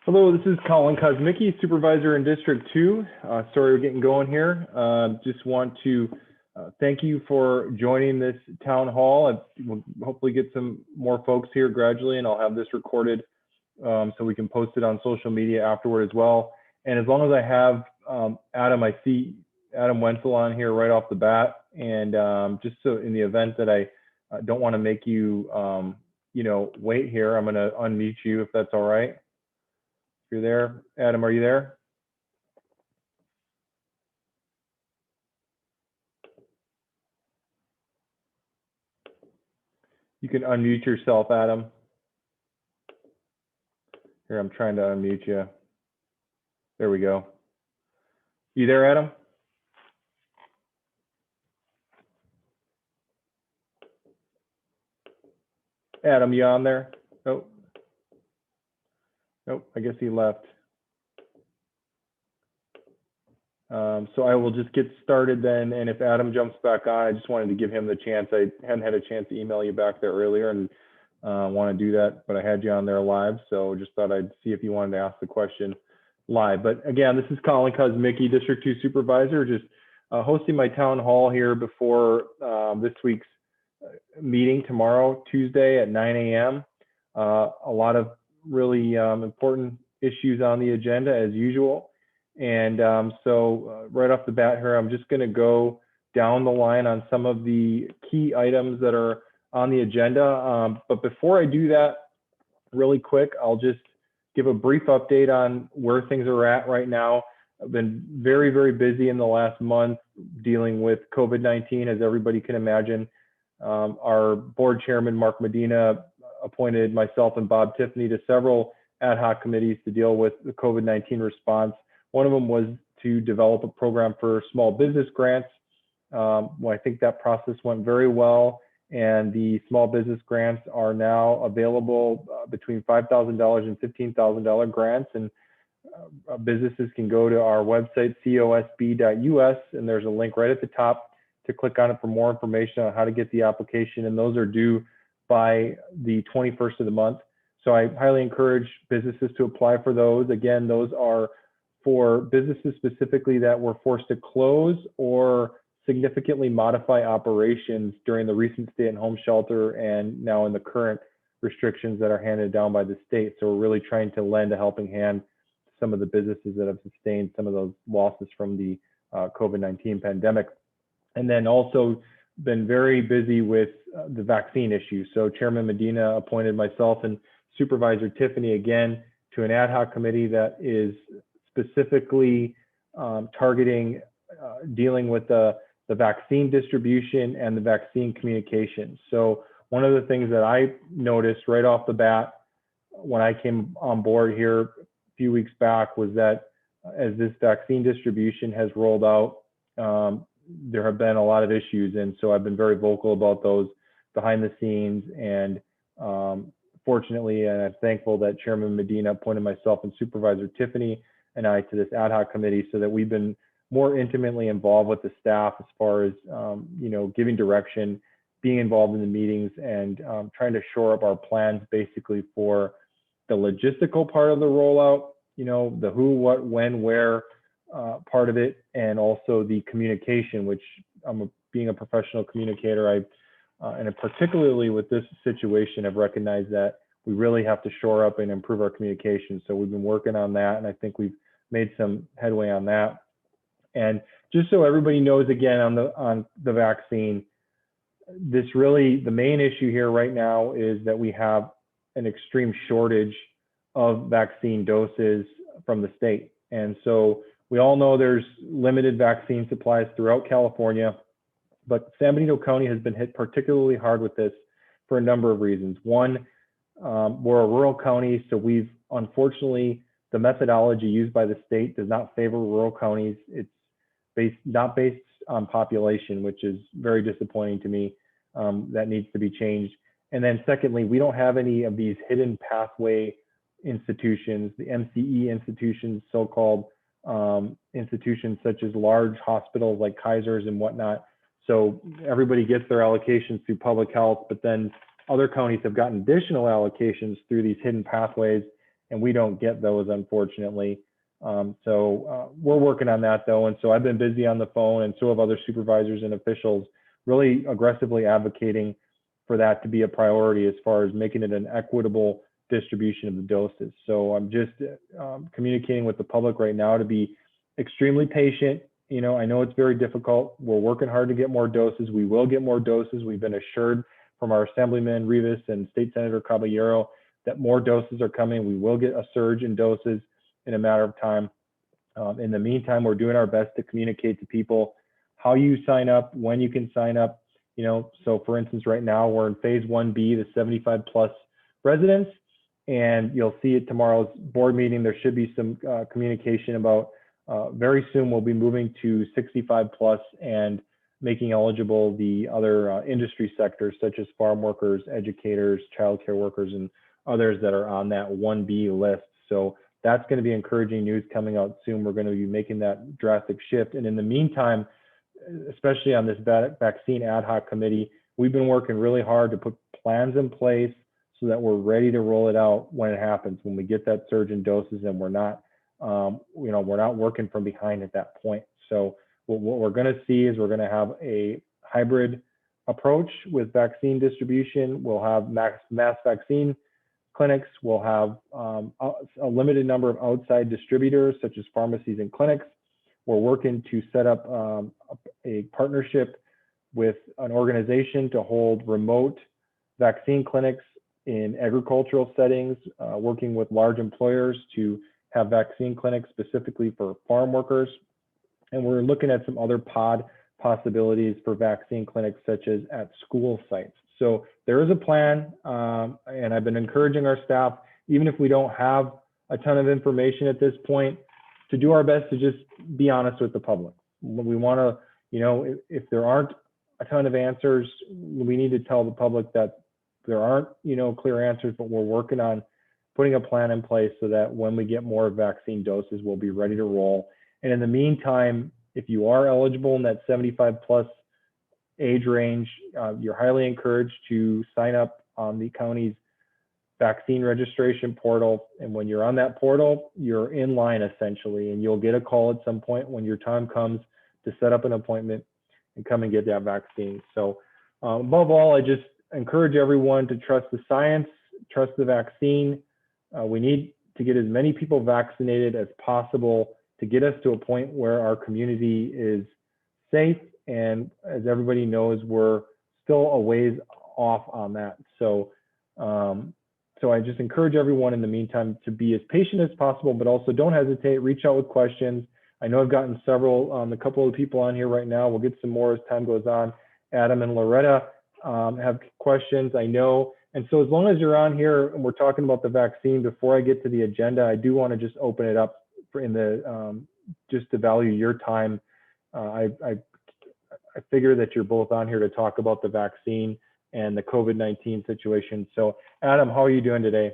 Hello, this is Kollin Kosmicki, Supervisor in District 2. Sorry we're getting going here. Just want to thank you for joining this town hall. We'll hopefully get some more folks here gradually, and I'll have this recorded so we can post it on social media afterward as well. And as long as I have Adam, I see Adam Wenzel on here right off the bat. And just so in the event that I don't want to make you, wait here, I'm going to unmute you if that's all right. You're there. Adam, are you there? You can unmute yourself, Adam. Here, I'm trying to unmute you. There we go. You there, Adam? Adam, you on there? Nope. Nope, I guess he left. So I will just get started then, and if Adam jumps back on, I just wanted to give him the chance. I hadn't had a chance to email you back there earlier and want to do that, but I had you on there live, so just thought I'd see if you wanted to ask the question live. But again, this is Kollin Kosmicki, District 2 Supervisor, just hosting my town hall here before this week's meeting tomorrow, Tuesday at 9 a.m. A lot of really important issues on the agenda as usual. And so right off the bat here, I'm just going to go down the line on some of the key items that are on the agenda. But before I do that, really quick, I'll just give a brief update on where things are at right now. I've been very, very busy in the last month dealing with COVID-19, as everybody can imagine. Our board chairman, Mark Medina, appointed myself and Bob Tiffany to several ad hoc committees to deal with the COVID-19 response. One of them was to develop a program for small business grants. Well, I think that process went very well, and the small business grants are now available between $5,000 and $15,000 grants, and businesses can go to our website, cosb.us, and there's a link right at the top to click on it for more information on how to get the application, and those are due by the 21st of the month. So I highly encourage businesses to apply for those. Again, those are for businesses specifically that were forced to close or significantly modify operations during the recent stay-at-home shelter and now in the current restrictions that are handed down by the state. So we're really trying to lend a helping hand to some of the businesses that have sustained some of those losses from the COVID-19 pandemic. And then also been very busy with the vaccine issue. So Chairman Medina appointed myself and Supervisor Tiffany again to an ad hoc committee that is specifically targeting dealing with the vaccine distribution and the vaccine communication. So one of the things that I noticed right off the bat when I came on board here a few weeks back was that as this vaccine distribution has rolled out, there have been a lot of issues. And so I've been very vocal about those behind the scenes. And fortunately, and I'm thankful that Chairman Medina appointed myself and Supervisor Tiffany and I to this ad hoc committee so that we've been more intimately involved with the staff as far as, giving direction, being involved in the meetings, and trying to shore up our plans basically for the logistical part of the rollout, the who, what, when, where part of it, and also the communication, which being a professional communicator, and particularly with this situation, I've recognized that we really have to shore up and improve our communication. So we've been working on that, and I think we've made some headway on that. And just so everybody knows, again, on the vaccine, the main issue here right now is that we have an extreme shortage of vaccine doses from the state. And so we all know there's limited vaccine supplies throughout California, but San Benito County has been hit particularly hard with this for a number of reasons. One, we're a rural county, so unfortunately, the methodology used by the state does not favor rural counties. It's not based on population, which is very disappointing to me. That needs to be changed. And then secondly, we don't have any of these hidden pathway institutions, the MCE institutions, so-called institutions such as large hospitals like Kaiser's and whatnot. So everybody gets their allocations through public health, but then other counties have gotten additional allocations through these hidden pathways, and we don't get those, unfortunately. We're working on that though. And so I've been busy on the phone, and so have other supervisors and officials, really aggressively advocating for that to be a priority as far as making it an equitable distribution of the doses. So I'm just communicating with the public right now to be extremely patient. You know, I know it's very difficult. We're working hard to get more doses. We will get more doses. We've been assured from our Assemblyman Rivas and State Senator Caballero that more doses are coming. We will get a surge in doses in a matter of time. In the meantime, we're doing our best to communicate to people how you sign up, when you can sign up. You know, so for instance, right now we're in phase 1B, the 75 plus residents, and you'll see at tomorrow's board meeting, there should be some communication about very soon we'll be moving to 65 plus and making eligible the other industry sectors such as farm workers, educators, childcare workers, and others that are on that 1B list. So that's going to be encouraging news coming out soon. We're going to be making that drastic shift. And in the meantime, especially on this vaccine ad hoc committee, we've been working really hard to put plans in place so that we're ready to roll it out when it happens, when we get that surge in doses, and we're not, we're not working from behind at that point. So what we're going to see is we're going to have a hybrid approach with vaccine distribution. We'll have mass vaccine clinics. We'll have a limited number of outside distributors, such as pharmacies and clinics. We're working to set up a partnership with an organization to hold remote vaccine clinics in agricultural settings, working with large employers to have vaccine clinics specifically for farm workers. And we're looking at some other pod possibilities for vaccine clinics, such as at school sites. So there is a plan, and I've been encouraging our staff, even if we don't have a ton of information at this point, to do our best to just be honest with the public. We want to, if there aren't a ton of answers, we need to tell the public that there aren't, clear answers, but we're working on putting a plan in place so that when we get more vaccine doses, we'll be ready to roll. And in the meantime, if you are eligible in that 75 plus age range, you're highly encouraged to sign up on the county's vaccine registration portal. And when you're on that portal, you're in line essentially, and you'll get a call at some point when your time comes to set up an appointment and come and get that vaccine. So above all, I just encourage everyone to trust the science, trust the vaccine. We need to get as many people vaccinated as possible to get us to a point where our community is safe. And as everybody knows, we're still a ways off on that. So I just encourage everyone in the meantime to be as patient as possible, but also don't hesitate, reach out with questions. I know I've gotten several, a couple of people on here right now. We'll get some more as time goes on. Adam and Loretta have questions, I know. And so as long as you're on here and we're talking about the vaccine, before I get to the agenda, I do want to just open it up for just to value your time. I figure that you're both on here to talk about the vaccine and the COVID-19 situation. So Adam, how are you doing today?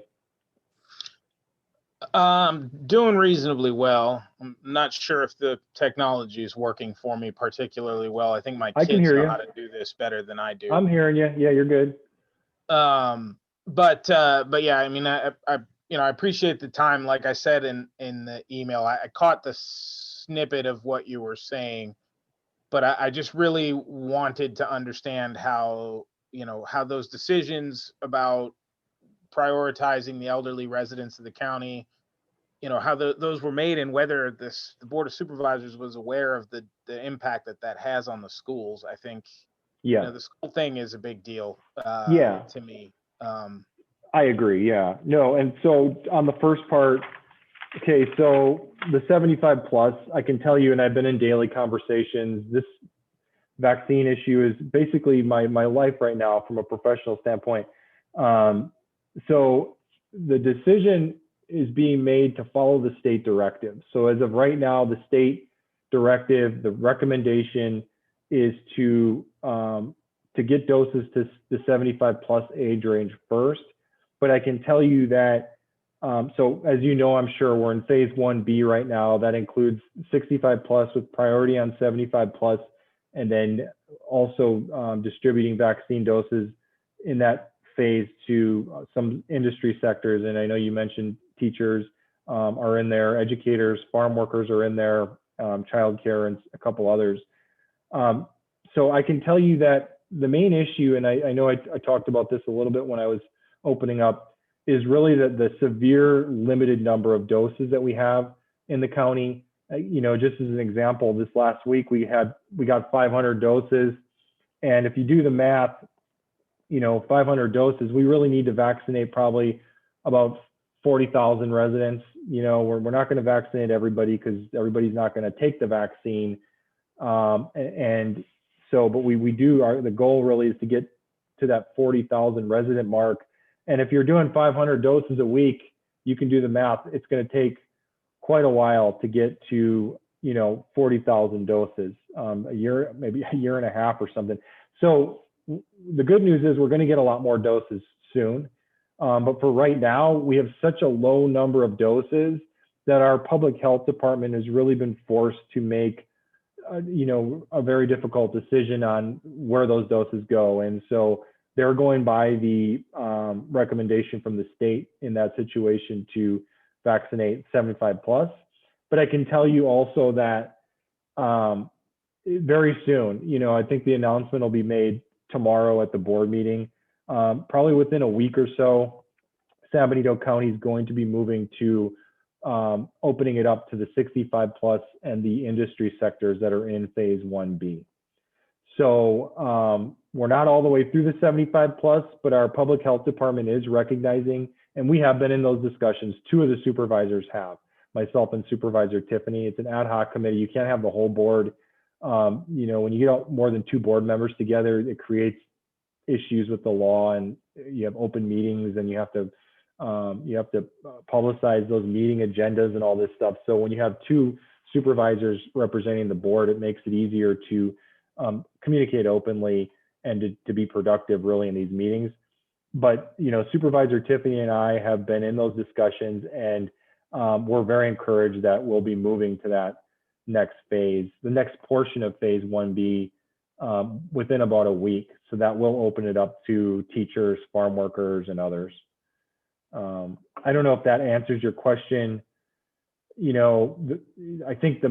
Doing reasonably well. I'm not sure if the technology is working for me particularly well. I think my kids know how to do this better than I do. I'm hearing you. Yeah, you're good. But yeah, I mean, I appreciate the time. Like I said in the email, I caught the snippet of what you were saying, but I just really wanted to understand how those decisions about prioritizing the elderly residents of the county, how those were made, and whether the Board of Supervisors was aware of the impact that has on the schools. I think, the school thing is a big deal to me. I agree. Yeah. No. And so on the first part, okay, so the 75 plus, I can tell you, and I've been in daily conversations, this vaccine issue is basically my life right now from a professional standpoint. So the decision is being made to follow the state directive. So as of right now, the state directive, the recommendation is to get doses to the 75 plus age range first. But I can tell you that, so as you know, I'm sure we're in phase 1B right now. That includes 65 plus with priority on 75 plus, and then also distributing vaccine doses in that phase to some industry sectors. And I know you mentioned teachers are in there, educators, farm workers are in there, childcare, and a couple others. So I can tell you that the main issue, and I know I talked about this a little bit when I was opening up, is really the severe limited number of doses that we have in the county. Just as an example, this last week we got 500 doses, and if you do the math, 500 doses, we really need to vaccinate probably about 40,000 residents. We're not going to vaccinate everybody because everybody's not going to take the vaccine. And so, but we do, the goal really is to get to that 40,000 resident mark. And if you're doing 500 doses a week, you can do the math. It's going to take quite a while to get to, 40,000 doses, a year, maybe a year and a half or something. So the good news is we're going to get a lot more doses soon. But for right now, we have such a low number of doses that our public health department has really been forced to make a very difficult decision on where those doses go. And so they're going by the recommendation from the state in that situation to vaccinate 75 plus. But I can tell you also that very soon, I think the announcement will be made tomorrow at the board meeting. Probably within a week or so, San Benito County is going to be moving to opening it up to the 65 plus and the industry sectors that are in phase 1B. So we're not all the way through the 75 plus, but our public health department is recognizing, and we have been in those discussions. Two of the supervisors have, myself and Supervisor Tiffany. It's an ad hoc committee. You can't have the whole board. When you get more than two board members together, it creates issues with the law, and you have open meetings, and you have to publicize those meeting agendas and all this stuff. So when you have two supervisors representing the board, it makes it easier to communicate openly and to be productive really in these meetings. But Supervisor Tiffany and I have been in those discussions, and we're very encouraged that we'll be moving to that next phase, the next portion of phase 1B within about a week. So that will open it up to teachers, farm workers, and others. I don't know if that answers your question. I think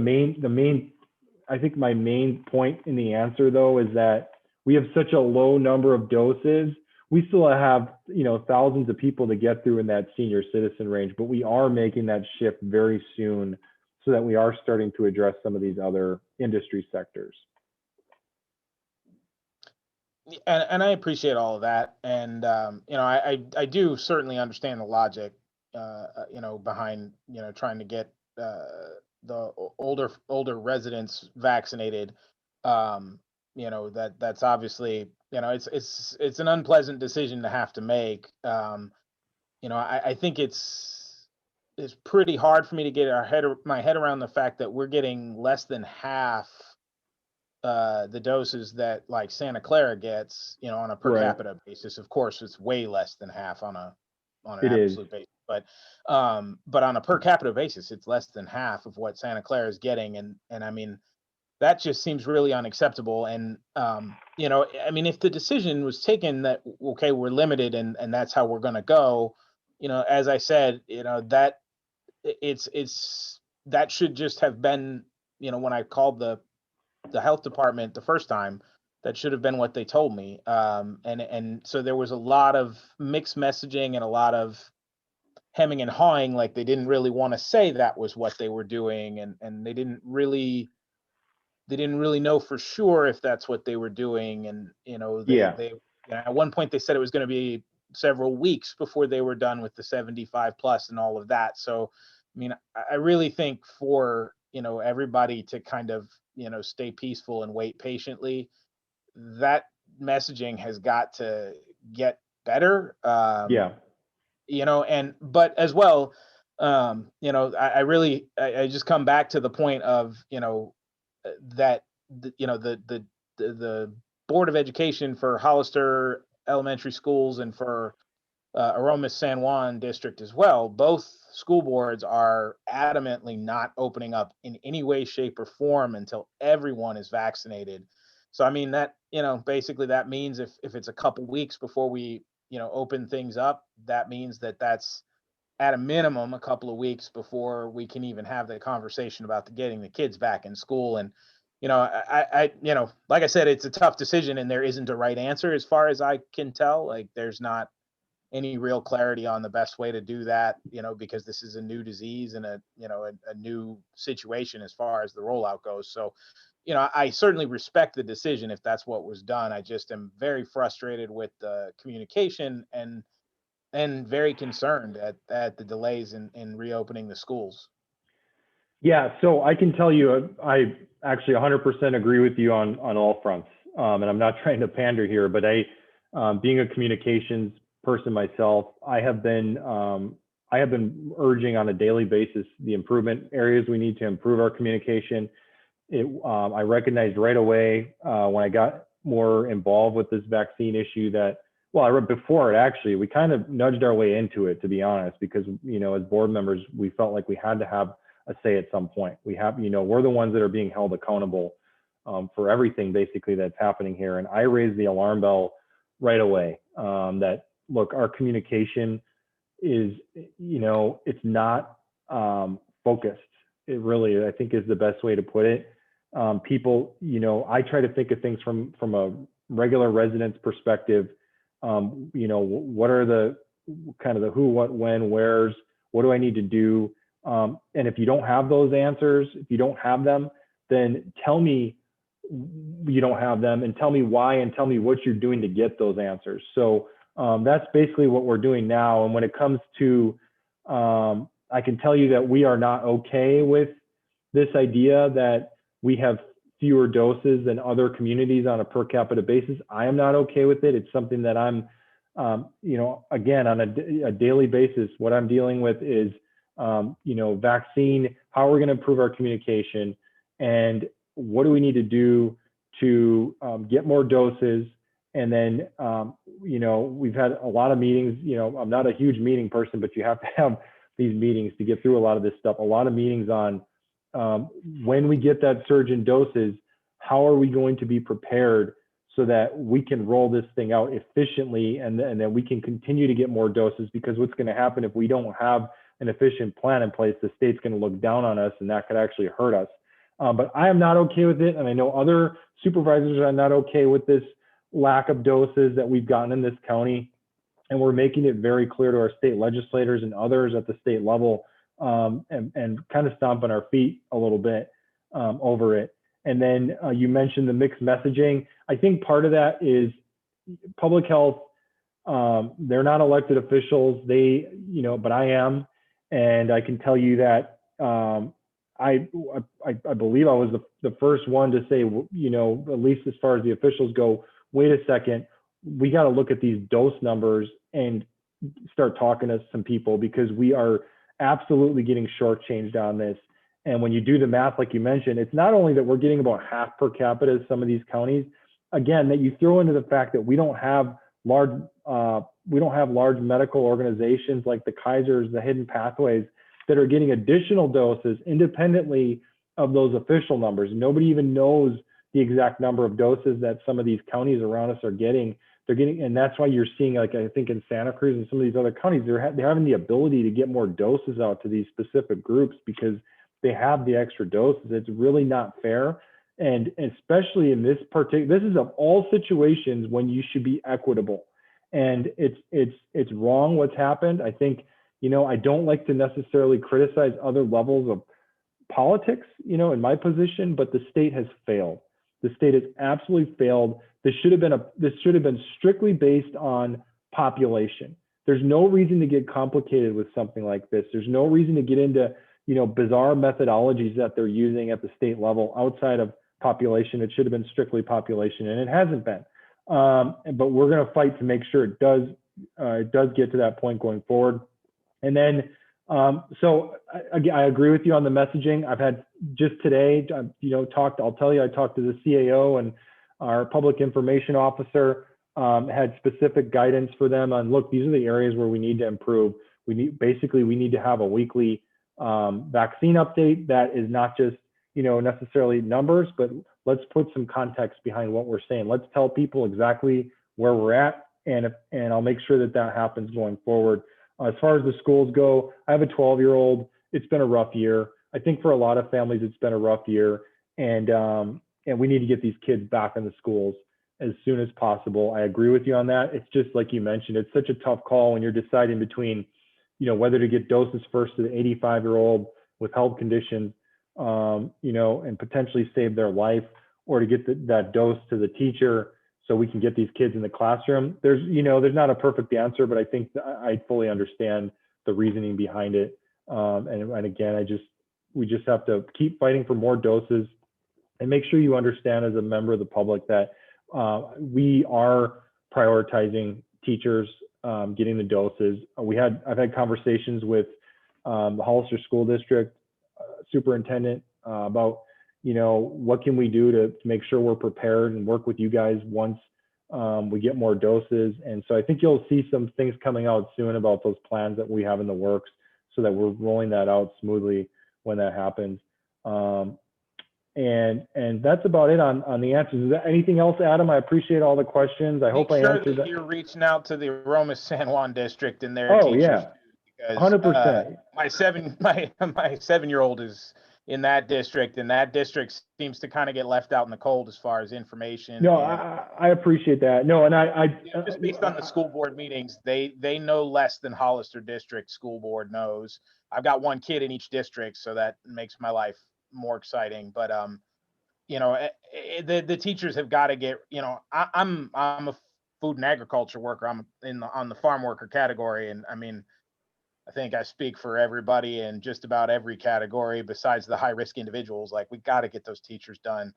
my main point in the answer though is that we have such a low number of doses. We still have, thousands of people to get through in that senior citizen range, but we are making that shift very soon so that we are starting to address some of these other industry sectors. And I appreciate all of that. And, I do certainly understand the logic, behind, trying to get the older residents vaccinated. That's obviously, it's an unpleasant decision to have to make. I think it's pretty hard for me to get my head around the fact that we're getting less than half the doses that like Santa Clara gets, on a per capita basis. Of course, it's way less than half on an absolute basis, but on a per capita basis, it's less than half of what Santa Clara is getting, and I mean that just seems really unacceptable. And if the decision was taken that okay, we're limited and that's how we're going to go, as I said, that it's that should just have been, when I called the health department the first time, that should have been what they told me. And so there was a lot of mixed messaging and a lot of hemming and hawing, like they didn't really want to say that was what they were doing, and they didn't really know for sure if that's what they were doing. And they at one point they said it was going to be several weeks before they were done with the 75 plus and all of that. So I mean, I really think for everybody to kind of stay peaceful and wait patiently, that messaging has got to get better. But as well, I just come back to the point of that the Board of Education for Hollister Elementary Schools and for Aromas San Juan District as well, both school boards are adamantly not opening up in any way, shape, or form until everyone is vaccinated. So I mean that basically that means if it's a couple weeks before we open things up, that means that that's at a minimum a couple of weeks before we can even have the conversation about getting the kids back in school. And like I said, it's a tough decision, and there isn't a right answer as far as I can tell. Like, there's not any real clarity on the best way to do that, because this is a new disease and a new situation as far as the rollout goes. So, I certainly respect the decision if that's what was done. I just am very frustrated with the communication and very concerned at the delays in reopening the schools. Yeah, so I can tell you, I actually 100% agree with you on all fronts. And I'm not trying to pander here, but being a communications person myself, I have been urging on a daily basis the improvement areas we need to improve our communication. I recognized right away when I got more involved with this vaccine issue that, well, I read before it actually, we kind of nudged our way into it, to be honest, because, as board members, we felt like we had to have a say at some point. We're the ones that are being held accountable for everything basically that's happening here. And I raised the alarm bell right away that, look, our communication is, it's not focused. It really, I think, is the best way to put it. People, I try to think of things from a regular resident's perspective. What are the kind of the who, what, when, where's, what do I need to do? And if you don't have those answers, if you don't have them, then tell me you don't have them and tell me why and tell me what you're doing to get those answers. So that's basically what we're doing now. And when it comes to, I can tell you that we are not okay with this idea that we have fewer doses than other communities on a per capita basis. I am not okay with it. It's something that I'm, again, on a daily basis, what I'm dealing with is, vaccine, how we're going to improve our communication, and what do we need to do to get more doses. And then, we've had a lot of meetings. I'm not a huge meeting person, but you have to have these meetings to get through a lot of this stuff. A lot of meetings on when we get that surge in doses, how are we going to be prepared so that we can roll this thing out efficiently, and then we can continue to get more doses. Because what's going to happen if we don't have an efficient plan in place, the state's going to look down on us, and that could actually hurt us. But I am not okay with it, and I know other supervisors are not okay with this lack of doses that we've gotten in this county. And we're making it very clear to our state legislators and others at the state level, and kind of stomping our feet a little bit over it. And then you mentioned the mixed messaging. I think part of that is public health. They're not elected officials. But I am. And I can tell you that I believe I was the first one to say, at least as far as the officials go, wait a second, we got to look at these dose numbers and start talking to some people, because we are absolutely getting shortchanged on this. And when you do the math, like you mentioned, it's not only that we're getting about half per capita as some of these counties, again, that you throw into the fact that we don't have large medical organizations like the Kaisers, the Hidden Pathways, that are getting additional doses independently of those official numbers. Nobody even knows the exact number of doses that some of these counties around us are getting. They're getting, and that's why you're seeing, like I think in Santa Cruz and some of these other counties, they're having the ability to get more doses out to these specific groups because they have the extra doses. It's really not fair. And especially in this particular, this is of all situations when you should be equitable. And it's wrong what's happened. I think, I don't like to necessarily criticize other levels of politics, in my position, but the state has failed. The state has absolutely failed. This should have been strictly based on population. There's no reason to get complicated with something like this. There's no reason to get into, bizarre methodologies that they're using at the state level outside of population. It should have been strictly population, and it hasn't been. But we're going to fight to make sure it does get to that point going forward. And then, so I agree with you on the messaging. I've had just today, I talked to the CAO and our public information officer, had specific guidance for them on, look, these are the areas where we need to improve. We need to have a weekly vaccine update that is not just, necessarily numbers, but let's put some context behind what we're saying. Let's tell people exactly where we're at and I'll make sure that that happens going forward. As far as the schools go, I have a 12-year-old. It's been a rough year. I think for a lot of families, it's been a rough year, and we need to get these kids back in the schools as soon as possible. I agree with you on that. It's just like you mentioned, it's such a tough call when you're deciding between, whether to get doses first to the 85-year-old with health conditions, and potentially save their life, or to get that dose to the teacher so we can get these kids in the classroom. There's not a perfect answer, but I think I fully understand the reasoning behind it. And again, we just have to keep fighting for more doses, and make sure you understand as a member of the public that we are prioritizing teachers getting the doses. I've had conversations with the Hollister School District superintendent about, what can we do to make sure we're prepared and work with you guys once we get more doses. And so I think you'll see some things coming out soon about those plans that we have in the works, so that we're rolling that out smoothly when that happens. And that's about it on the answers. Is there anything else, Adam? I appreciate all the questions. I hope I answered that. You're reaching out to the Aroma San Juan district and their Oh teachers. yeah, Because 100%. my 7-year-old is in that district, and that district seems to kind of get left out in the cold as far as information. No, and, I appreciate that. No, and just based on the school board meetings, they know less than Hollister District School Board knows. I've got one kid in each district, so that makes my life more exciting. But the teachers have got to get. I'm a food and agriculture worker. I'm on the farm worker category, and I mean, I think I speak for everybody in just about every category besides the high risk individuals. Like, we got to get those teachers done.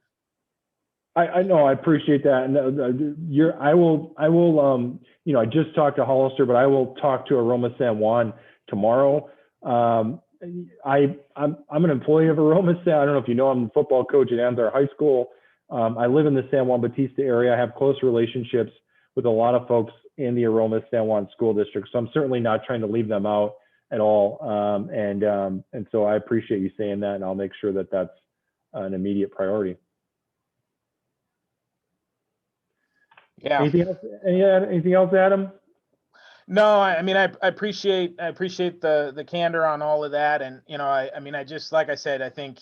I know, I appreciate that. And I will, I just talked to Hollister, but I will talk to Aroma San Juan tomorrow. I'm an employee of Aroma San. I don't know if you know, I'm a football coach at Anzar High School. I live in the San Juan Bautista area. I have close relationships with a lot of folks in the Aroma San Juan School District. So I'm certainly not trying to leave them out at all. And so I appreciate you saying that, and I'll make sure that that's an immediate priority. Yeah. Anything else, Adam? No, I mean, I appreciate the candor on all of that. And, I just, like I said, I think,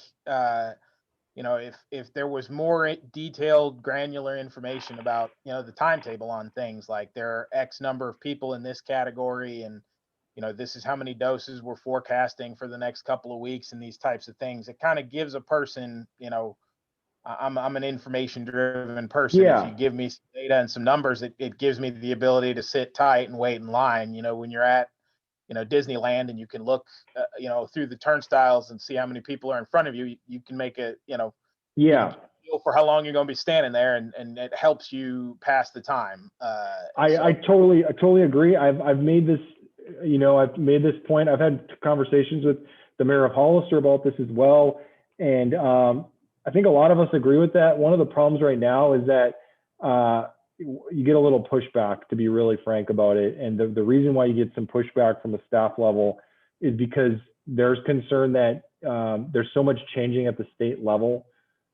if there was more detailed, granular information about, the timetable on things, like there are X number of people in this category, and, this is how many doses we're forecasting for the next couple of weeks, and these types of things, it kind of gives a person, I'm an information driven person. Yeah. If you give me some data and some numbers, it gives me the ability to sit tight and wait in line. When you're at, Disneyland, and you can look, through the turnstiles and see how many people are in front of you, you can make a, yeah, feel for how long you're going to be standing there, and it helps you pass the time. I totally agree. I've made this, I've made this point. I've had conversations with the mayor of Hollister about this as well. And, I think a lot of us agree with that. One of the problems right now is that you get a little pushback, to be really frank about it. And the reason why you get some pushback from the staff level is because there's concern that there's so much changing at the state level.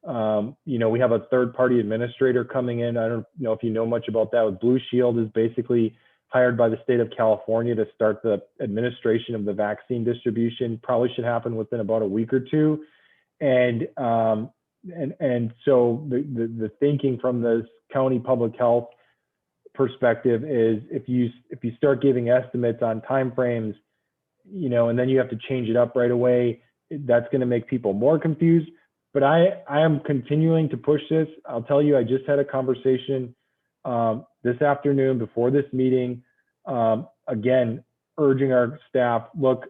We have a third-party administrator coming in. I don't know if you know much about that. Blue Shield is basically hired by the state of California to start the administration of the vaccine distribution. Probably should happen within about a week or two. And so the thinking from the county public health perspective is, if you start giving estimates on timeframes, and then you have to change it up right away, that's going to make people more confused. But I am continuing to push this. I'll tell you, I just had a conversation this afternoon before this meeting, again, urging our staff, look,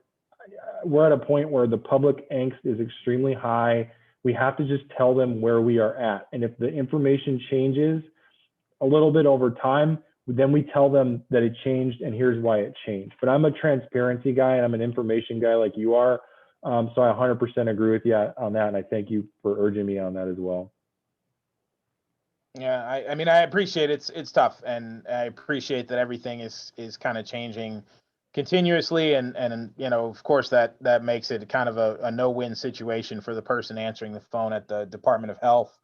we're at a point where the public angst is extremely high. We have to just tell them where we are at. And if the information changes a little bit over time, then we tell them that it changed and here's why it changed. But I'm a transparency guy and I'm an information guy like you are. So I 100% agree with you on that. And I thank you for urging me on that as well. Yeah, I mean, I appreciate it's tough, and I appreciate that everything is kind of changing continuously, and of course that makes it kind of a no-win situation for the person answering the phone at the Department of Health.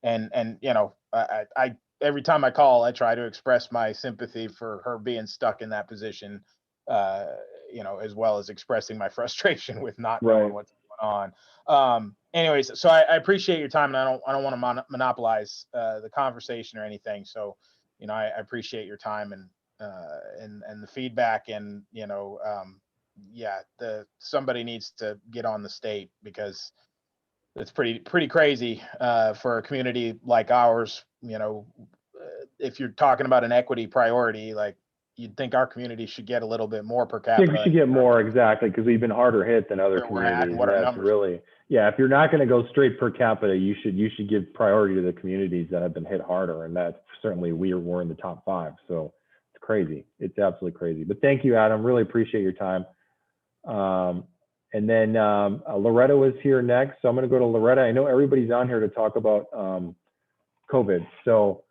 And I every time I call, I try to express my sympathy for her being stuck in that position, as well as expressing my frustration with not knowing Right. what's going on. Anyways, so I appreciate your time, and I don't want to monopolize the conversation or anything. So, I appreciate your time and the feedback, and somebody needs to get on the state, because it's pretty crazy for a community like ours. If you're talking about an equity priority, like, you'd think our community should get a little bit more per I think we capita should get more, exactly, because we've been harder hit than other where we're at communities. and what And our that's numbers. really, yeah, if you're not going to go straight per capita, you should give priority to the communities that have been hit harder. And that's certainly, we're in the top 5. So it's crazy. It's absolutely crazy. But thank you, Adam. Really appreciate your time. And then Loretta was here next. So I'm going to go to Loretta. I know everybody's on here to talk about COVID. So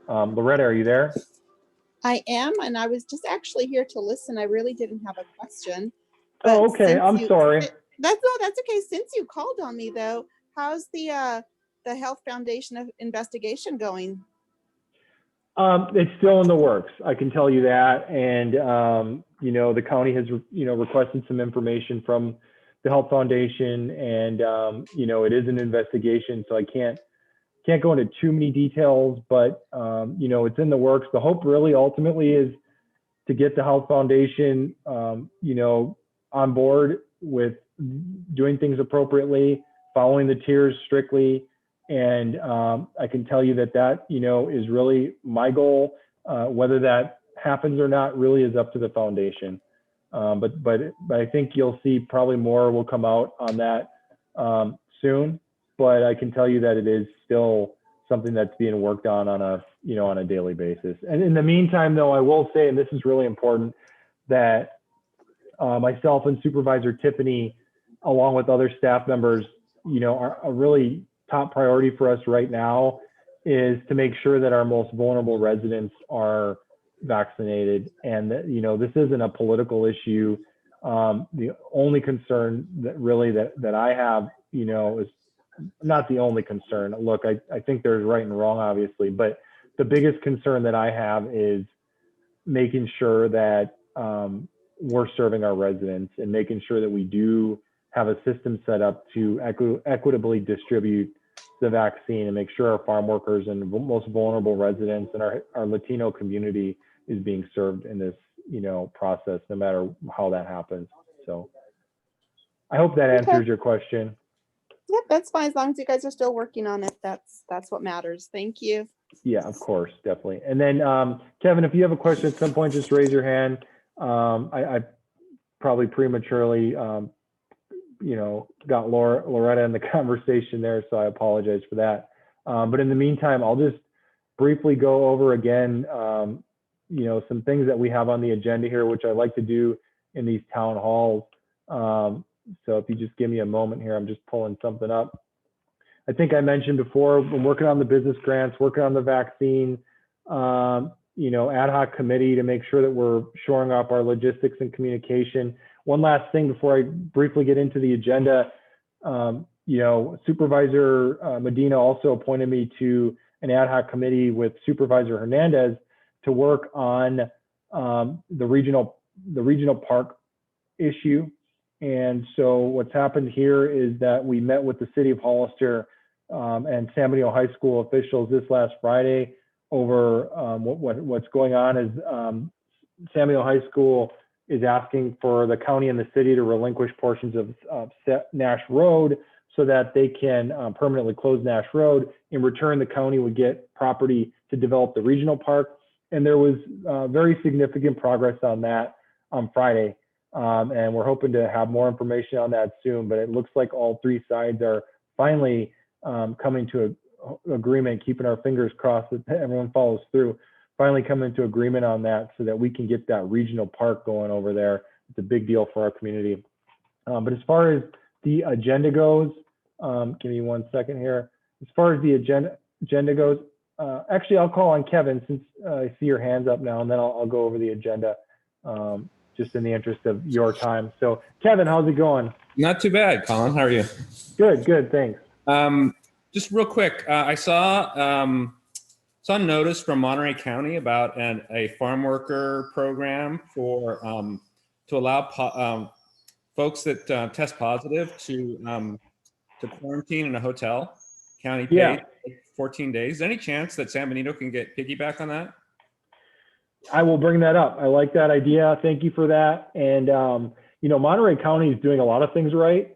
Loretta, are you there? I am, and I was just actually here to listen. I really didn't have a question. Oh, okay. I'm sorry. That's okay. Since you called on me, though, how's the Health Foundation investigation going? It's still in the works. I can tell you that. And the county has requested some information from the Health Foundation, and it is an investigation, so I can't go into too many details, but it's in the works. The hope really ultimately is to get the Health Foundation on board with doing things appropriately, following the tiers strictly. And I can tell you that is really my goal. Whether that happens or not really is up to the foundation. But I think you'll see probably more will come out on that soon. But I can tell you that it is still something that's being worked on a daily basis. And in the meantime, though, I will say, and this is really important, that myself and Supervisor Tiffany, along with other staff members, are a really top priority for us right now is to make sure that our most vulnerable residents are vaccinated. And that, this isn't a political issue. The only concern that I have, is not the only concern. Look, I think there's right and wrong, obviously, but the biggest concern that I have is making sure that we're serving our residents and making sure that we do have a system set up to equitably distribute the vaccine and make sure our farm workers and most vulnerable residents and our Latino community is being served in this, process, no matter how that happens. So I hope that answers your question. Yep, that's fine. As long as you guys are still working on it, that's what matters. Thank you. Yeah, of course, definitely. And then Kevin, if you have a question at some point, just raise your hand. I probably prematurely, got Loretta in the conversation there, so I apologize for that. But in the meantime, I'll just briefly go over again, some things that we have on the agenda here, which I like to do in these town halls. So if you just give me a moment here, I'm just pulling something up. I think I mentioned before, I'm working on the business grants, working on the vaccine, ad hoc committee to make sure that we're shoring up our logistics and communication. One last thing before I briefly get into the agenda, Supervisor Medina also appointed me to an ad hoc committee with Supervisor Hernandez to work on the regional park issue. And so what's happened here is that we met with the city of Hollister and San Benito High School officials this last Friday over what's going on is San Benito High School is asking for the county and the city to relinquish portions of Nash Road so that they can permanently close Nash Road. In return, the county would get property to develop the regional park. And there was very significant progress on that on Friday. And we're hoping to have more information on that soon, but it looks like all three sides are finally coming to an agreement, keeping our fingers crossed that everyone follows through, finally coming to agreement on that so that we can get that regional park going over there. It's a big deal for our community. But as far as the agenda goes, give me 1 second here. As far as the agenda goes, actually, I'll call on Kevin since I see your hands up now, and then I'll go over the agenda. Just in the interest of your time. So Kevin, how's it going? Not too bad, Colin. How are you? Good, thanks. Just real quick, I saw saw a notice from Monterey County about a farm worker program for to allow folks that test positive to quarantine in a hotel, county paid, 14 days. Is there any chance that San Benito can get piggyback on that? I will bring that up. I like that idea. Thank you for that. And, you know, Monterey County is doing a lot of things right,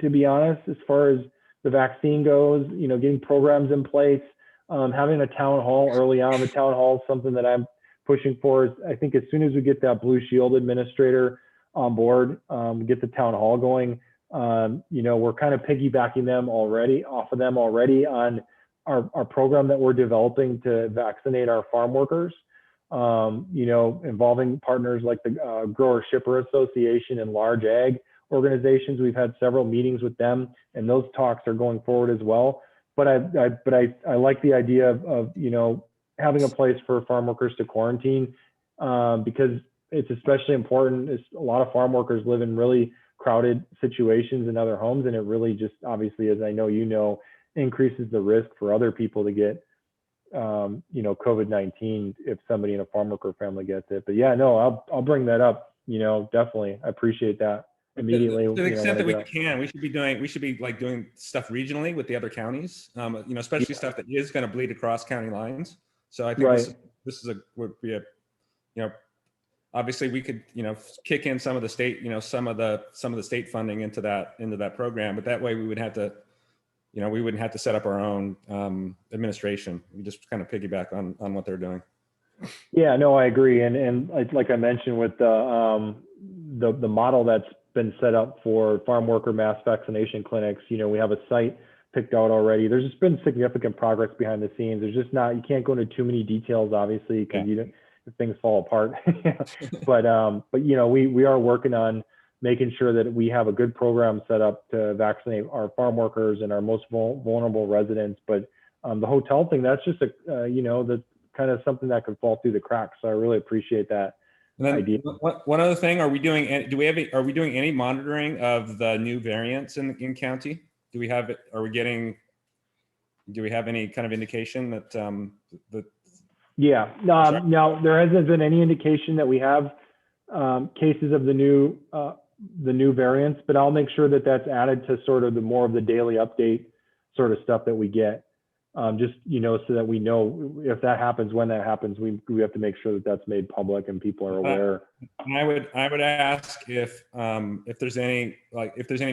to be honest, as far as the vaccine goes, you know, getting programs in place, having a town hall early on. The town hall is something that I'm pushing for. I think as soon as we get that Blue Shield administrator on board, get the town hall going, you know, we're kind of piggybacking them already, off of them already on our program that we're developing to vaccinate our farm workers. You know, involving partners like the Grower Shipper Association and large ag organizations. We've had several meetings with them, and those talks are going forward as well. But I like the idea of you know, having a place for farm workers to quarantine, because it's especially important. A lot of farm workers live in really crowded situations in other homes, and it really just, obviously, as I know you know, increases the risk for other people to get you know, COVID-19 if somebody in a farm worker family gets it. But yeah, no, I'll bring that up, you know, definitely. I appreciate that immediately. To the extent that we know. can, we should be like doing stuff regionally with the other counties, you know, especially stuff that is going to bleed across county lines. So I think this would be a, you know, obviously we could, you know, kick in some of the state, you know, some of the state funding into that program, but that way we would have to, you know, we wouldn't have to set up our own administration. We just kind of piggyback on what they're doing. Yeah, no, I agree. And like I mentioned with the model that's been set up for farm worker mass vaccination clinics, you know, we have a site picked out already. There's just been significant progress behind the scenes. There's just not, you can't go into too many details, obviously, because things fall apart. But you know, we are working on making sure that we have a good program set up to vaccinate our farm workers and our most vulnerable residents. But the hotel thing, that's just you know, the kind of something that could fall through the cracks. So I really appreciate that idea. One other thing, are we doing any monitoring of the new variants in county? Do we have any kind of indication that now there hasn't been any indication that we have cases of the new variants, but I'll make sure that that's added to sort of the more of the daily update sort of stuff that we get. Just, you know, so that we know if that happens, when that happens, we have to make sure that that's made public and people are aware. And I would ask if there's any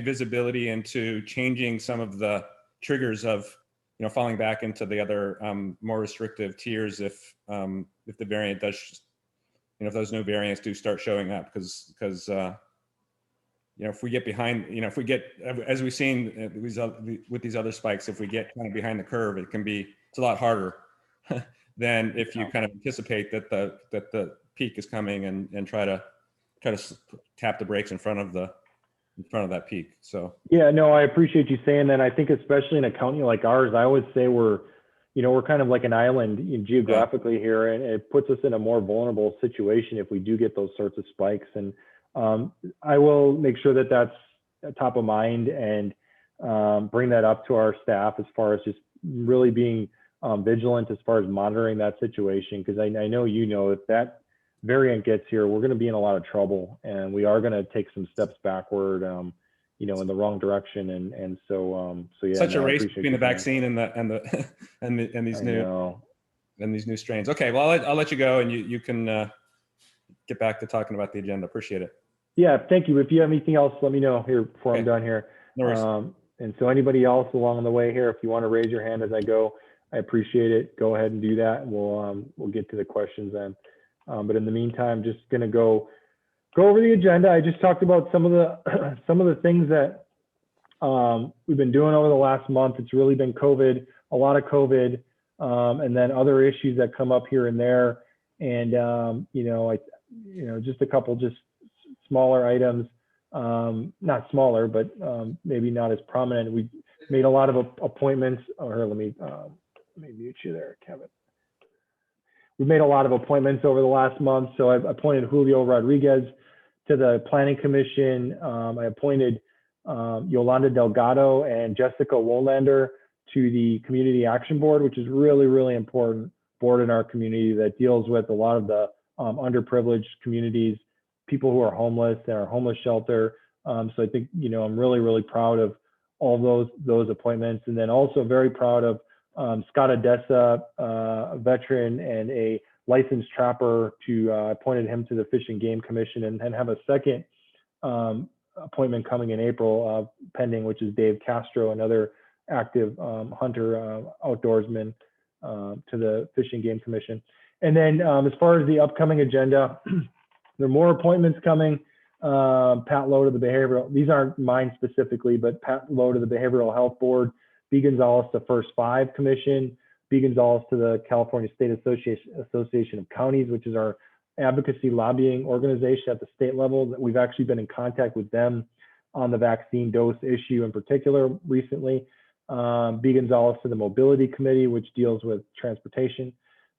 visibility into changing some of the triggers of, you know, falling back into the other more restrictive tiers if the variant does, you know, if those new variants do start showing up, because you know, if we get behind, you know, if we get, as we've seen with these other spikes, if we get kind of behind the curve, it's a lot harder than if you kind of anticipate that the peak is coming and try to tap the brakes in front of that peak. So yeah, no, I appreciate you saying that. I think especially in a county like ours, I always say we're kind of like an island geographically here, and it puts us in a more vulnerable situation if we do get those sorts of spikes. And I will make sure that that's top of mind and bring that up to our staff as far as just really being vigilant as far as monitoring that situation. Because I know, you know, if that variant gets here, we're going to be in a lot of trouble, and we are going to take some steps backward, you know, in the wrong direction. And so yeah. Such a race between the vaccine and these new strains. Okay, well, I'll let you go, and you can get back to talking about the agenda. Appreciate it. Yeah, thank you. If you have anything else, let me know here before I'm done here. No worries. And so anybody else along the way here, if you want to raise your hand as I go, I appreciate it. Go ahead and do that, and we'll get to the questions then. But in the meantime, just going to go over the agenda. I just talked about some of the things that we've been doing over the last month. It's really been COVID, a lot of COVID, and then other issues that come up here and there. And just a couple just smaller items, not smaller, but maybe not as prominent. We made a lot of appointments. Let me mute you there, Kevin. We've made a lot of appointments over the last month. So I've appointed Julio Rodriguez to the Planning Commission. I appointed Yolanda Delgado and Jessica Wolander to the Community Action Board, which is really, really important board in our community that deals with a lot of the underprivileged communities, people who are homeless, and our homeless shelter. So I think, I'm really, really proud of all those appointments. And then also very proud of Scott Odessa, a veteran and a licensed trapper, to appointed him to the Fish and Game Commission, and then have a second appointment coming in April pending, which is Dave Castro, another active hunter outdoorsman, to the Fish and Game Commission. And then as far as the upcoming agenda, there are more appointments coming. Pat Lowe to the Behavioral, these aren't mine specifically, but Pat Lowe to the Behavioral Health Board, B. Gonzalez to First Five Commission, B. Gonzalez to the California State Association of Counties, which is our advocacy lobbying organization at the state level. That we've actually been in contact with them on the vaccine dose issue in particular recently. B. Gonzalez to the Mobility Committee, which deals with transportation.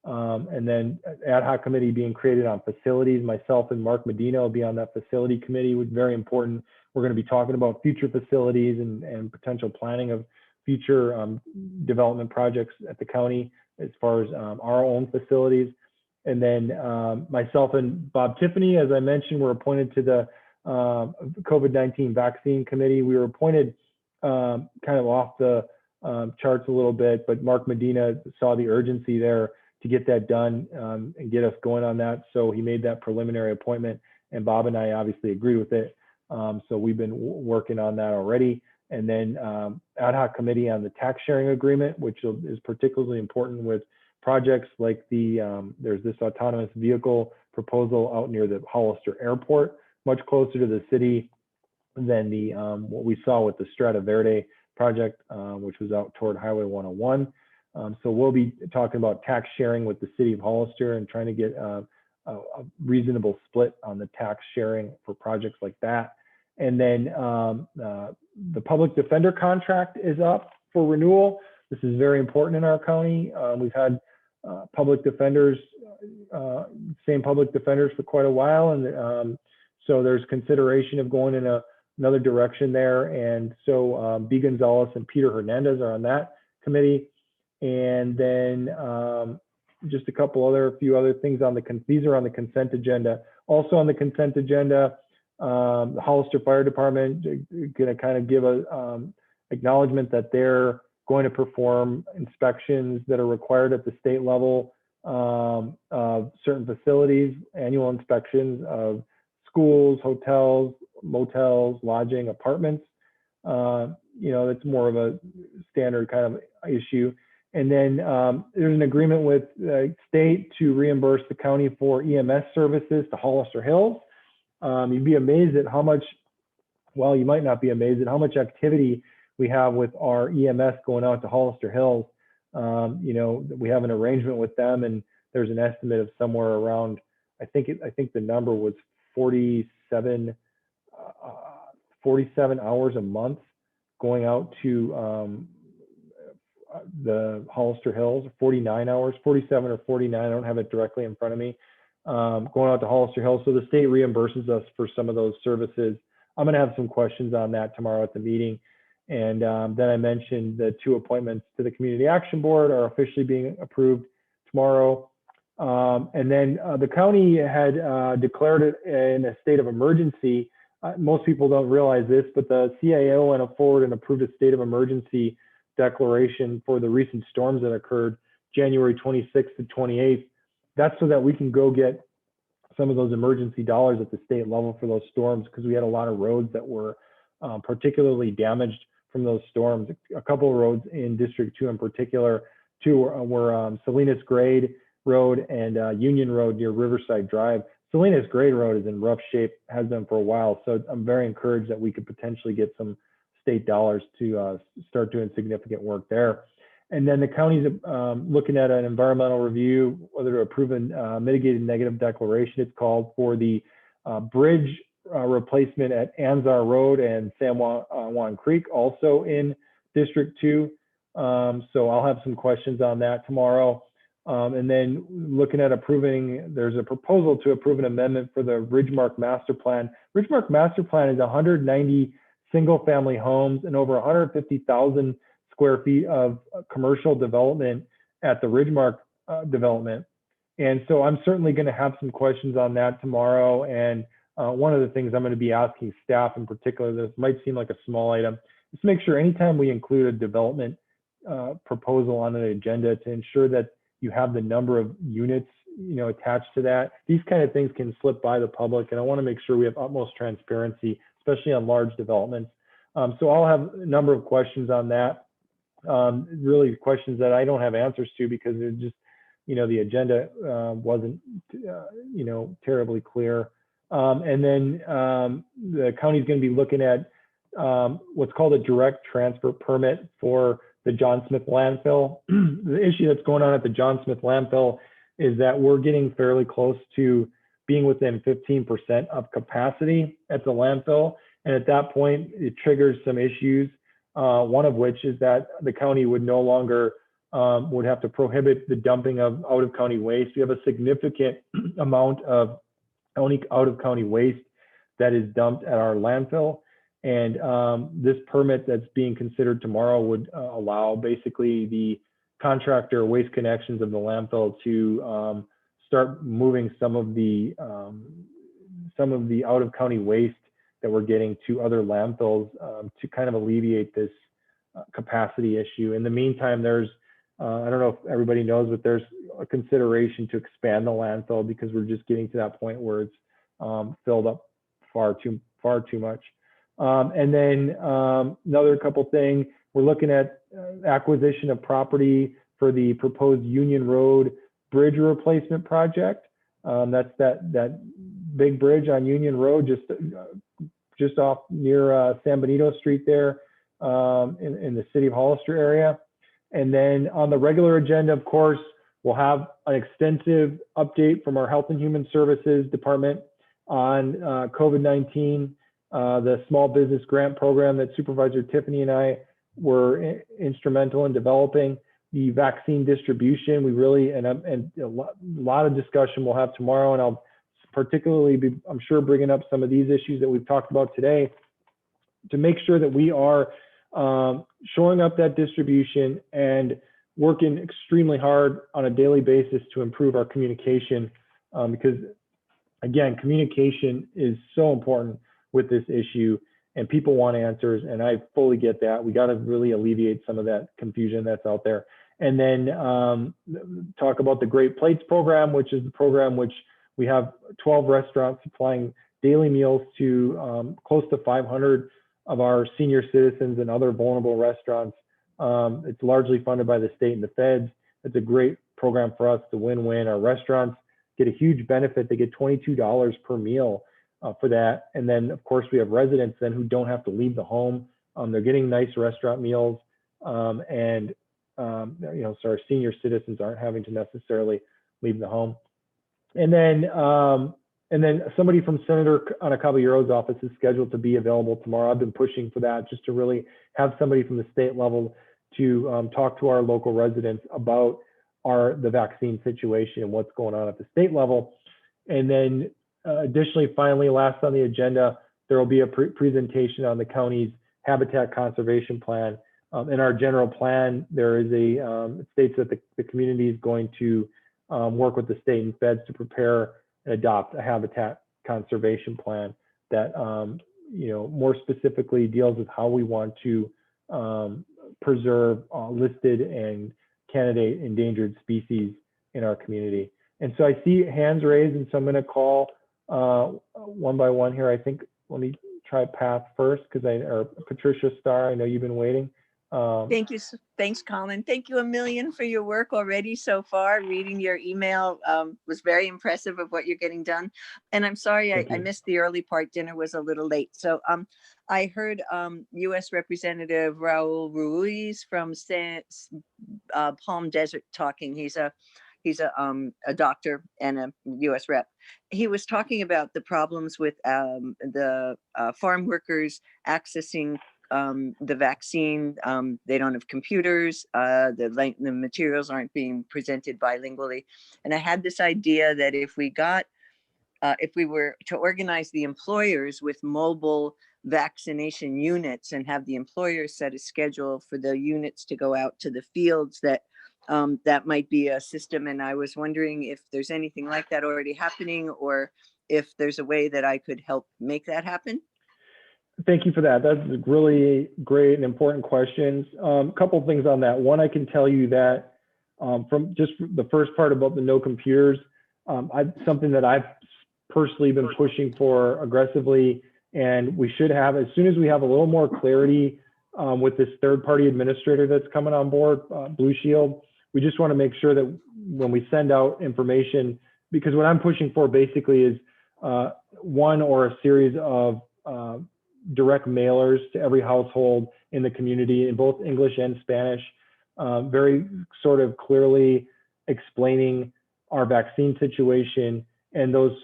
And then ad hoc committee being created on facilities. Myself and Mark Medina will be on that facility committee, which is very important. We're going to be talking about future facilities and potential planning of future development projects at the county as far as our own facilities. And then myself and Bob Tiffany, as I mentioned, were appointed to the COVID-19 vaccine committee. We were appointed kind of off the charts a little bit, but Mark Medina saw the urgency there to get that done and get us going on that. So he made that preliminary appointment, and Bob and I obviously agreed with it. So we've been working on that already. And then ad hoc committee on the tax sharing agreement, which is particularly important with projects like there's this autonomous vehicle proposal out near the Hollister Airport, much closer to the city than the what we saw with the Strata Verde project, which was out toward Highway 101. So we'll be talking about tax sharing with the city of Hollister and trying to get a reasonable split on the tax sharing for projects like that. And then the public defender contract is up for renewal. This is very important in our county. We've had public defenders, same public defenders for quite a while. And so there's consideration of going in another direction there. And so B. Gonzalez and Peter Hernandez are on that committee. And then just a few other things these are on the consent agenda. Also on the consent agenda, the Hollister Fire Department going to kind of give a acknowledgement that they're going to perform inspections that are required at the state level of certain facilities, annual inspections of schools, hotels, motels, lodging, apartments. That's more of a standard kind of issue. And then there's an agreement with the state to reimburse the county for EMS services to Hollister Hills. You'd be amazed at how much, well, you might not be amazed at how much activity we have with our EMS going out to Hollister Hills. We have an arrangement with them, and there's an estimate of somewhere around, I think the number was 47 hours a month going out to the Hollister Hills, 47 or 49, I don't have it directly in front of me, going out to Hollister Hills. So the state reimburses us for some of those services. I'm going to have some questions on that tomorrow at the meeting. And then I mentioned the 2 appointments to the Community Action Board are officially being approved tomorrow. And then the county had declared it in a state of emergency. Most people don't realize this, but the CAO went forward and approved a state of emergency declaration for the recent storms that occurred January 26th to 28th. That's so that we can go get some of those emergency dollars at the state level for those storms, because we had a lot of roads that were particularly damaged from those storms. A couple of roads in District 2 in particular, were Salinas Grade Road and Union Road near Riverside Drive. Salinas Grade Road is in rough shape, has been for a while. So I'm very encouraged that we could potentially get some state dollars to start doing significant work there. And then the county's looking at an environmental review, whether to approve a mitigated negative declaration, it's called, for the bridge replacement at Anzar Road and San Juan Creek, also in District 2. So I'll have some questions on that tomorrow. And then looking at there's a proposal to approve an amendment for the Ridgemark Master Plan. Ridgemark Master Plan is 190 single-family homes and over 150,000 square feet of commercial development at the Ridgemark development. And so I'm certainly going to have some questions on that tomorrow. And one of the things I'm going to be asking staff in particular, this might seem like a small item, is to make sure anytime we include a development proposal on an agenda, to ensure that you have the number of units, attached to that. These kind of things can slip by the public, and I want to make sure we have utmost transparency, especially on large developments. So I'll have a number of questions on that. Really questions that I don't have answers to because they're just, the agenda wasn't, terribly clear. And then the county's going to be looking at what's called a direct transfer permit for the John Smith landfill. The issue that's going on at the John Smith landfill is that we're getting fairly close to being within 15% of capacity at the landfill. And at that point, it triggers some issues. One of which is that the county would no longer would have to prohibit the dumping of out-of-county waste. We have a significant amount of out-of-county waste that is dumped at our landfill. And this permit that's being considered tomorrow would allow basically the contractor Waste Connections of the landfill to start moving some of the out-of-county waste that we're getting to other landfills to kind of alleviate this capacity issue. In the meantime, there's, I don't know if everybody knows, but there's a consideration to expand the landfill because we're just getting to that point where it's filled up far too much. And then another couple things, we're looking at acquisition of property for the proposed Union Road bridge replacement project. That's that big bridge on Union Road, just off near San Benito Street there in the city of Hollister area. And then on the regular agenda, of course, we'll have an extensive update from our Health and Human Services Department on COVID-19, the small business grant program that Supervisor Tiffany and I were instrumental in developing, the vaccine distribution. We really, and a lot of discussion we'll have tomorrow, and I'll particularly be, I'm sure, bringing up some of these issues that we've talked about today to make sure that we are shoring up that distribution and working extremely hard on a daily basis to improve our communication, because again, communication is so important with this issue, and people want answers, and I fully get that. We got to really alleviate some of that confusion that's out there. And then talk about the Great Plates program, which is the program which we have 12 restaurants supplying daily meals to close to 500 of our senior citizens and other vulnerable restaurants. It's largely funded by the state and the feds. It's a great program for us to win-win. Our restaurants get a huge benefit. They get $22 per meal for that. And then, of course, we have residents then who don't have to leave the home. They're getting nice restaurant meals, so our senior citizens aren't having to necessarily leave the home. And then somebody from Senator Ana Caballero's office is scheduled to be available tomorrow. I've been pushing for that, just to really have somebody from the state level to talk to our local residents about the vaccine situation and what's going on at the state level. And then additionally, finally, last on the agenda, there will be a presentation on the county's habitat conservation plan. In our general plan, there is it states that the community is going to work with the state and feds to prepare and adopt a habitat conservation plan that more specifically deals with how we want to preserve listed and candidate endangered species in our community. And so I see hands raised, and so I'm going to call one by one here. I think, let me try Path first, or Patricia Starr, I know you've been waiting. Thank you. Thanks, Colin. Thank you a million for your work already so far. Reading your email was very impressive of what you're getting done. And I'm sorry I missed the early part. Dinner was a little late. So I heard U.S. Representative Raul Ruiz from Palm Desert talking. He's a doctor and a U.S. rep. He was talking about the problems with the farm workers accessing the vaccine. They don't have computers. The materials aren't being presented bilingually. And I had this idea that if we were to organize the employers with mobile vaccination units and have the employers set a schedule for the units to go out to the fields, that that might be a system. And I was wondering if there's anything like that already happening, or if there's a way that I could help make that happen. Thank you for that. That's really great and important questions. A couple of things on that. One, I can tell you that from just the first part about the no computers, something that I've personally been pushing for aggressively, and we should have, as soon as we have a little more clarity with this third-party administrator that's coming on board, Blue Shield, we just want to make sure that when we send out information, because what I'm pushing for basically is one or a series of direct mailers to every household in the community in both English and Spanish, very sort of clearly explaining our vaccine situation and those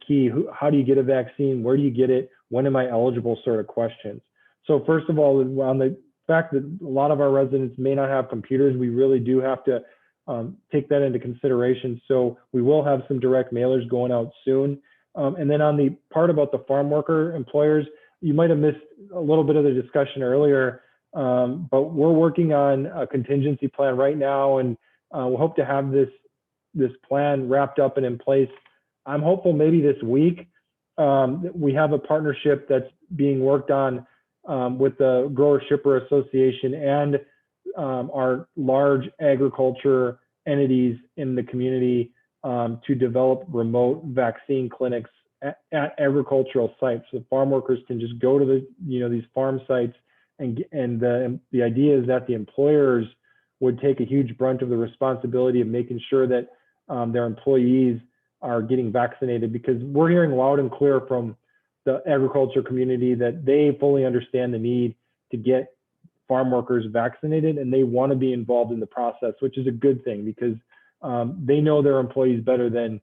key, how do you get a vaccine, where do you get it, when am I eligible sort of questions. So first of all, on the fact that a lot of our residents may not have computers, we really do have to take that into consideration. So we will have some direct mailers going out soon. And then on the part about the farm worker employers, you might have missed a little bit of the discussion earlier, but we're working on a contingency plan right now, and we'll hope to have this plan wrapped up and in place. I'm hopeful maybe this week. We have a partnership that's being worked on with the Grower Shipper Association and our large agriculture entities in the community to develop remote vaccine clinics at agricultural sites. So farm workers can just go to these farm sites, and the idea is that the employers would take a huge brunt of the responsibility of making sure that their employees are getting vaccinated, because we're hearing loud and clear from the agriculture community that they fully understand the need to get farm workers vaccinated, and they want to be involved in the process, which is a good thing, because they know their employees better than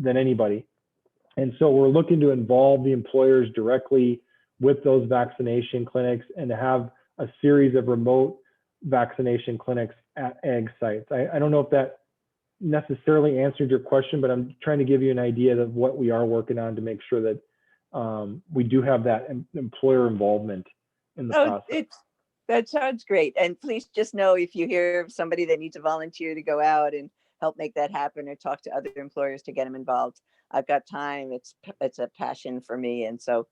anybody. And so we're looking to involve the employers directly with those vaccination clinics and to have a series of remote vaccination clinics at ag sites. I don't know if that necessarily answered your question, but I'm trying to give you an idea of what we are working on to make sure that we do have that employer involvement in the process. That sounds great. And please just know, if you hear of somebody that needs a volunteer to go out and help make that happen, or talk to other employers to get them involved, I've got time. It's a passion for me. And so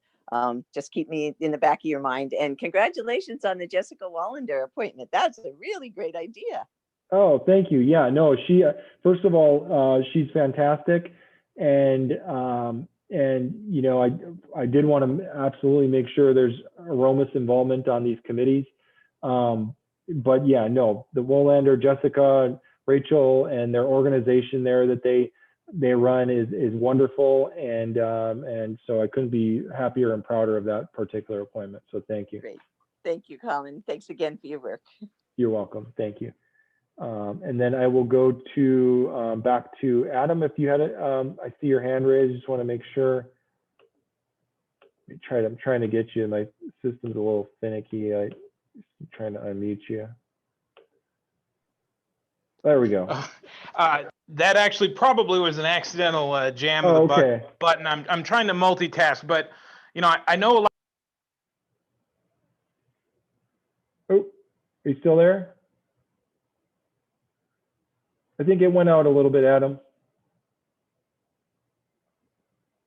just keep me in the back of your mind. And congratulations on the Jessica Wallander appointment. That's a really great idea. Oh, thank you. Yeah, no, she, first of all, she's fantastic. And I did want to absolutely make sure there's Aromas involvement on these committees. But yeah, no, the Wallander, Jessica, Rachel, and their organization there that they run is wonderful. And so I couldn't be happier and prouder of that particular appointment. So thank you. Great. Thank you, Kollin. Thanks again for your work. You're welcome. Thank you. And then I will go to back to Adam. If you had it, I see your hand raised. Just want to make sure. I'm trying to get you. My system's a little finicky. I'm trying to unmute you. There we go. That actually probably was an accidental jam of the button. I'm trying to multitask, but I know a lot. Oh, are you still there? I think it went out a little bit, Adam.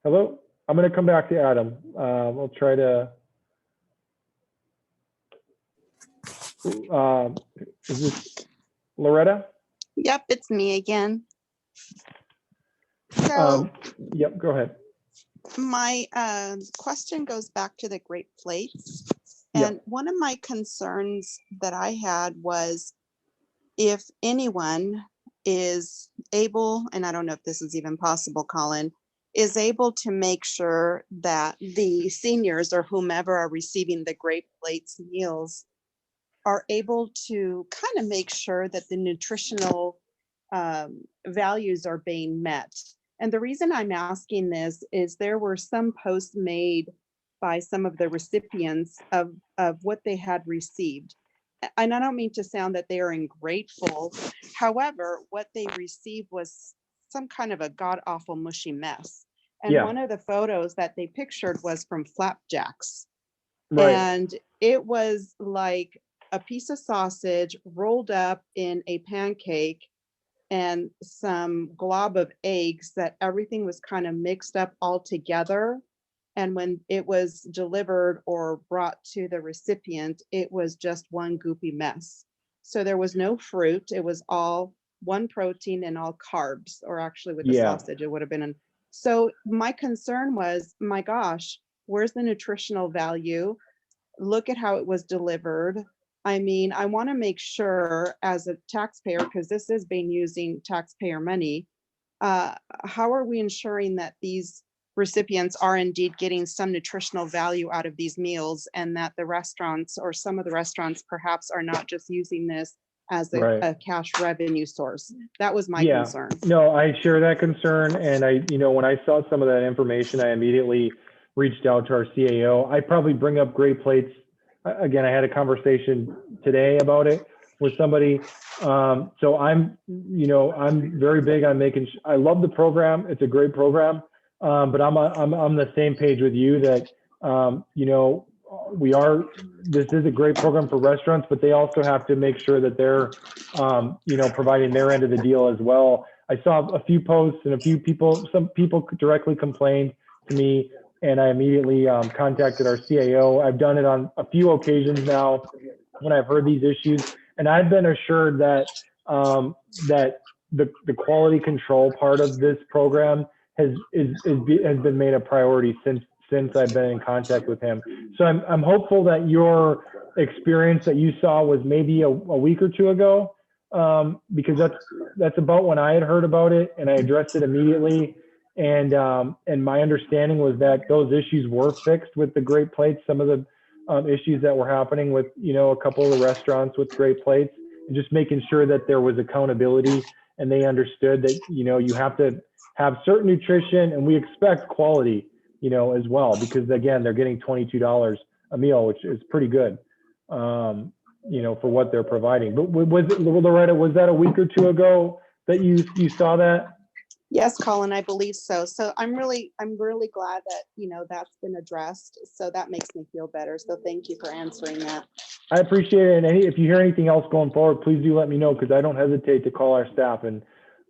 Hello? I'm going to come back to Adam. We'll try to. Is this Loretta? Yep, it's me again. So, yep, go ahead. My question goes back to the Great Plates. And one of my concerns that I had was, if anyone is able, and I don't know if this is even possible, Kollin, is able to make sure that the seniors or whomever are receiving the Great Plates meals are able to kind of make sure that the nutritional values are being met. And the reason I'm asking this is there were some posts made by some of the recipients of what they had received. And I don't mean to sound that they are ungrateful. However, what they received was some kind of a god-awful mushy mess. And one of the photos that they pictured was from flapjacks. Right. And it was like a piece of sausage rolled up in a pancake and some glob of eggs, that everything was kind of mixed up all together. And when it was delivered or brought to the recipient, it was just one goopy mess. So there was no fruit. It was all one protein and all carbs, or actually with the Yeah. sausage, it would have been. So my concern was, my gosh, where's the nutritional value? Look at how it was delivered. I mean, I want to make sure as a taxpayer, because this is being using taxpayer money, how are we ensuring that these recipients are indeed getting some nutritional value out of these meals, and that the restaurants, or some of the restaurants perhaps, are not just using this as Right. a cash revenue source? That was my Yeah. concern. No, I share that concern. And when I saw some of that information, I immediately reached out to our CAO. I probably bring up Great Plates. Again, I had a conversation today about it with somebody. So I'm very big on making, I love the program. It's a great program. But I'm on the same page with you that, this is a great program for restaurants, but they also have to make sure that they're, providing their end of the deal as well. I saw a few posts and some people directly complained to me, and I immediately contacted our CAO. I've done it on a few occasions now when I've heard these issues, and I've been assured that that the quality control part of this program has been made a priority since I've been in contact with him. So I'm hopeful that your experience that you saw was maybe a week or two ago, because that's about when I had heard about it, and I addressed it immediately. And my understanding was that those issues were fixed with the Great Plates. Some of the issues that were happening with a couple of the restaurants with Great Plates, and just making sure that there was accountability, and they understood that you have to have certain nutrition, and we expect quality as well, because again, they're getting $22 a meal, which is pretty good, for what they're providing. But Loretta, was that a week or two ago that you saw that? Yes, Colin, I believe so. So I'm really glad that, that's been addressed. So that makes me feel better. So thank you for answering that. I appreciate it. And if you hear anything else going forward, please do let me know, because I don't hesitate to call our staff and,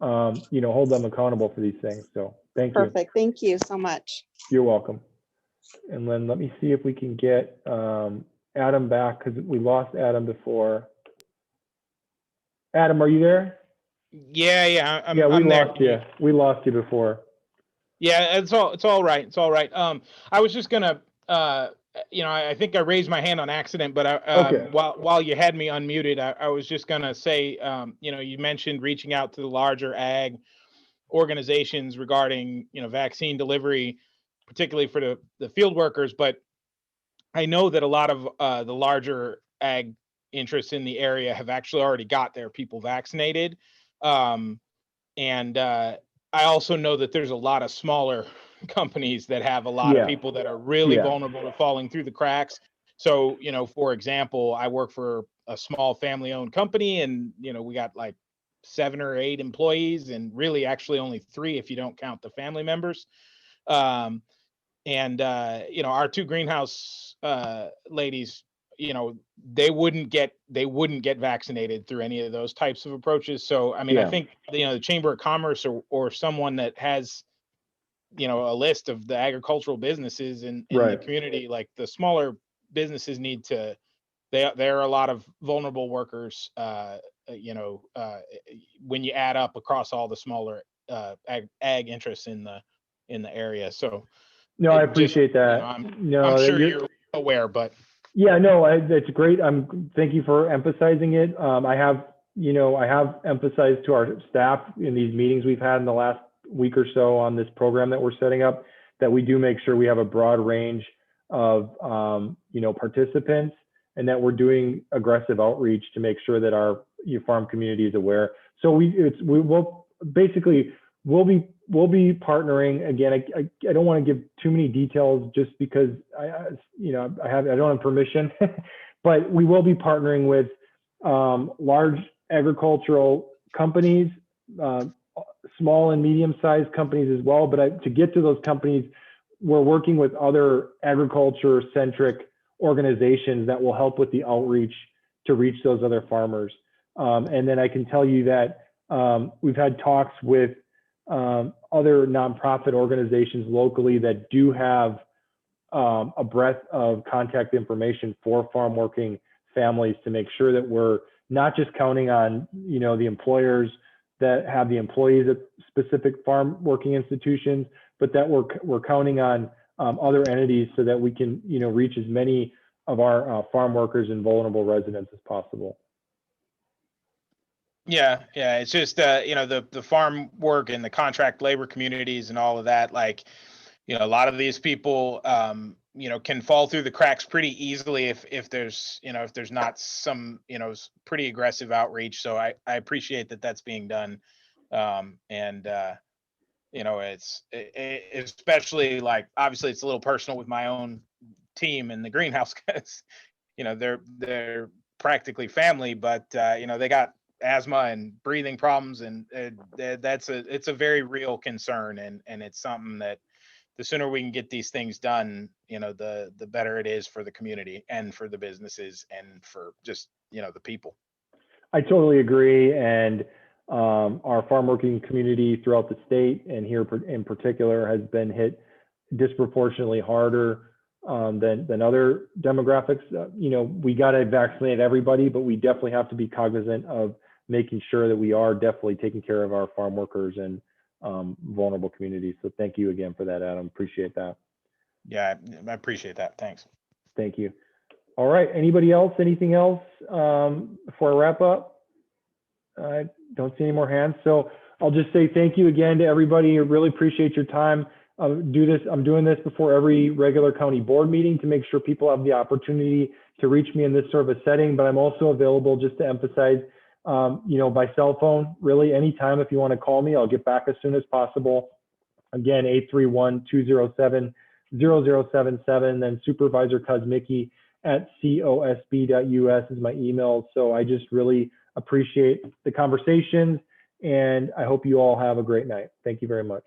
hold them accountable for these things. So thank you. Perfect. Thank you so much. You're welcome. And then let me see if we can get Adam back, because we lost Adam before. Adam, are you there? Yeah. We I'm lost there. you. We lost you before. Yeah, it's all right. It's all right. I was just gonna, I think I raised my hand on accident, but Okay. while you had me unmuted, I was just gonna say, you mentioned reaching out to the larger ag organizations regarding, vaccine delivery, particularly for the field workers. But I know that a lot of the larger ag interests in the area have actually already got their people vaccinated. And I also know that there's a lot of smaller companies that have a lot of people that are really vulnerable to falling through the cracks. So, for example, I work for a small family-owned company, and, we got like 7 or 8 employees, and really actually only 3 if you don't count the family members. And our 2 greenhouse ladies, they wouldn't get vaccinated through any of those types of approaches. So I mean, I think the Chamber of Commerce or someone that has a list of the agricultural businesses in the community, like the smaller businesses need to, there are a lot of vulnerable workers, when you add up across all the smaller ag interests in the area. So no, I appreciate that. I'm sure you're aware, but yeah, no, it's great. Thank you for emphasizing it. I have emphasized to our staff in these meetings we've had in the last week or so on this program that we're setting up, that we do make sure we have a broad range of participants, and that we're doing aggressive outreach to make sure that our farm community is aware. So we'll be partnering again. I don't want to give too many details just because I don't have permission, but we will be partnering with large agricultural companies, small and medium-sized companies as well. But to get to those companies, we're working with other agriculture-centric organizations that will help with the outreach to reach those other farmers. And then I can tell you that we've had talks with other nonprofit organizations locally that do have a breadth of contact information for farm working families to make sure that we're not just counting on, the employers that have the employees at specific farm working institutions, but that we're counting on other entities so that we can, reach as many of our farm workers and vulnerable residents as possible. Yeah, it's just the farm work and the contract labor communities and all of that, like, a lot of these people can fall through the cracks pretty easily if there's not some pretty aggressive outreach. So I appreciate that that's being done. It's especially, like, obviously it's a little personal with my own team in the greenhouse, because they're practically family, but they got asthma and breathing problems, and it's a very real concern, and it's something that the sooner we can get these things done, the better it is for the community and for the businesses and for just the people. I totally agree. And our farm working community throughout the state and here in particular has been hit disproportionately harder than other demographics. We got to vaccinate everybody, but we definitely have to be cognizant of making sure that we are definitely taking care of our farm workers and vulnerable communities. So thank you again for that, Adam. Appreciate that. Yeah, I appreciate that. Thanks. Thank you. All right. Anybody else? Anything else before I wrap up? I don't see any more hands. So I'll just say thank you again to everybody. I really appreciate your time. I'm doing this before every regular county board meeting to make sure people have the opportunity to reach me in this sort of a setting, but I'm also available, just to emphasize, by cell phone, really anytime. If you want to call me, I'll get back as soon as possible. Again, 831-207-0077, then Supervisor Kollin at cosb.us is my email. So I just really appreciate the conversations, and I hope you all have a great night. Thank you very much.